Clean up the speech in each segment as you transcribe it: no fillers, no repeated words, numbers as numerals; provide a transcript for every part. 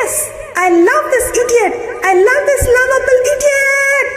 Yes, I love this idiot. I love this lovable idiot.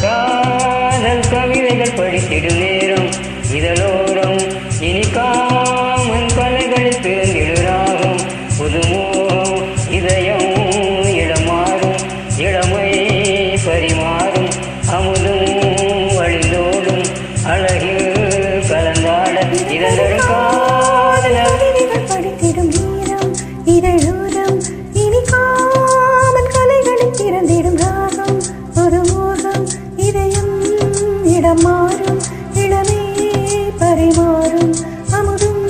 காதல் கவிதைகள் படித்திடும் நேரம் இதழோரம் இனிக்காமன் கலைகளில் பிறந்திடுறாகும் புதுமோகம் இதயம் இடமாறும் இளமை பரிமாறும் அமுதும் வழிந்தோடும் அழகில் கலந்தாட இதழ் காதல் படித்திடும் நேரம் இதழோரம் இனிக்காமன் கலைகளில் பிறந்திடும் ராகம் ஒரு மோகம் இதயம் இடமாறும் இளமே பரிமாறும் அமுதும்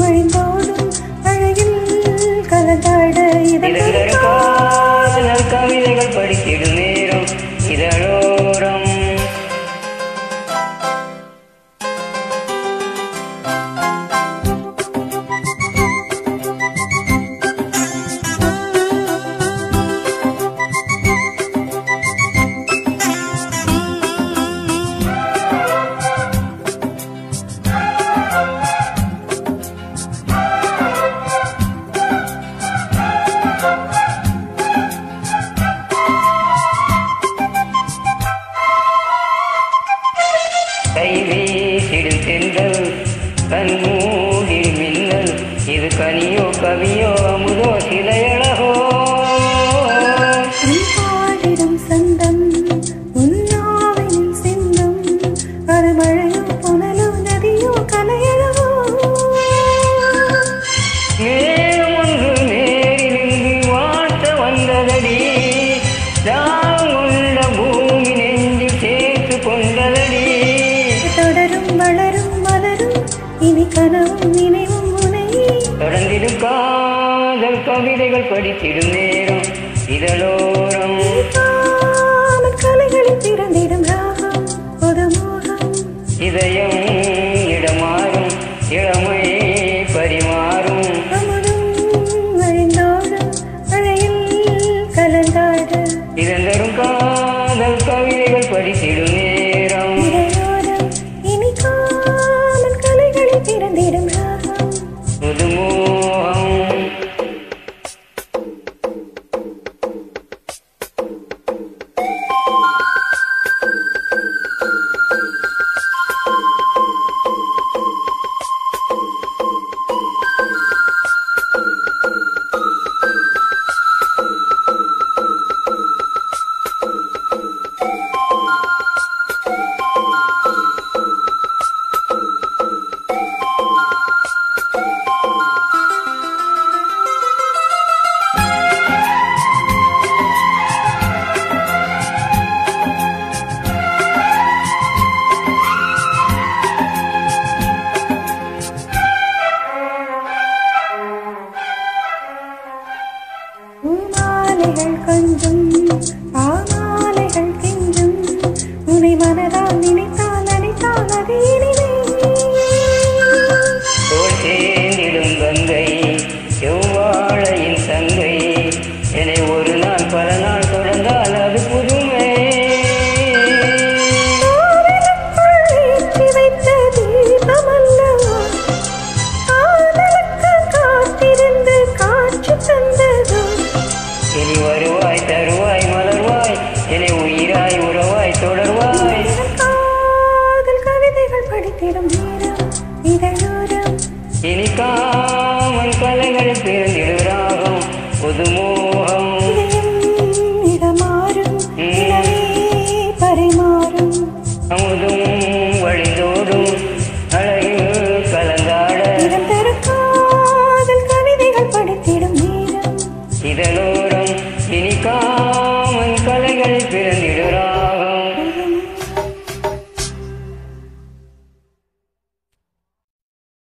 வழிந்தோடும் அழகில் கலந்தாட இதழ் காதல் கவிதைகள் படித்திடும் நேரம் இதழோரம் கைவீசிடும் தென்றல் கண்மூடிடும் மின்னல் இது கனியோ கவியோ அமுதோ சிலையழகோ பாடிடும் சந்தம் உன்னாவின் சிந்தம் அது மழையோ புனலோ நதியோ கலையழகோ மேலும் ஒன்று நேரிலிருந்து வாழ்த்த வந்ததடி நான் உள்ள பூமி நெஞ்சில் சேர்த்து கொண்டதடி தொடரும் வளரும் மலரும் இனி கனவும் நினைவும் உனை தொடர்ந்திடும் காதல் கவிதைகள் படித்திடும் நேரம் இதழோரம் கலைகளில் பிறந்திடும் ராகம் ஒரு மோகம் இதயம் இடமாறும் இளமை பரிமாறும் அமுதும் வழிந்தோடும் அழையில் கலந்தாட இதந்தரும் காதல் கவிதைகள் படித்திடும் நேரம் இதழோரம் இனிக்காமன் கலைகளில் பிறந்திடும் ராகம் புதுமோகம் பூமாலைகள் கொஞ்சம் பாமாலைகள் கெஞ்சும் உனை மனதால் நினைத்தால் அனைத்தால் அது இனிமே தோல் சேர்ந்திடும் கங்கை செவ்வாழையின் சங்கை என்னை ஒரு நாள் பல நாள் தொடர்ந்தால் அது புதுமை ஏற்றி வைத்த தீபமல்லவோ காதலுக்கு காத்திருந்து காட்சி தந்ததோ இனி வருவாய் தருவாய் மலர்வாய் என்னை உயிராய் உறவாய் தொடர்வாய் காதல் கவிதைகள் படித்திடும் நேரம் இதழோரம் இனிக்காமல் கலைகளில் பிறந்திடுறாகும் புதுமோகம் இதயம் இடமாறும் இளமே பரிமாறும் அமுதும் வழிந்தோடும்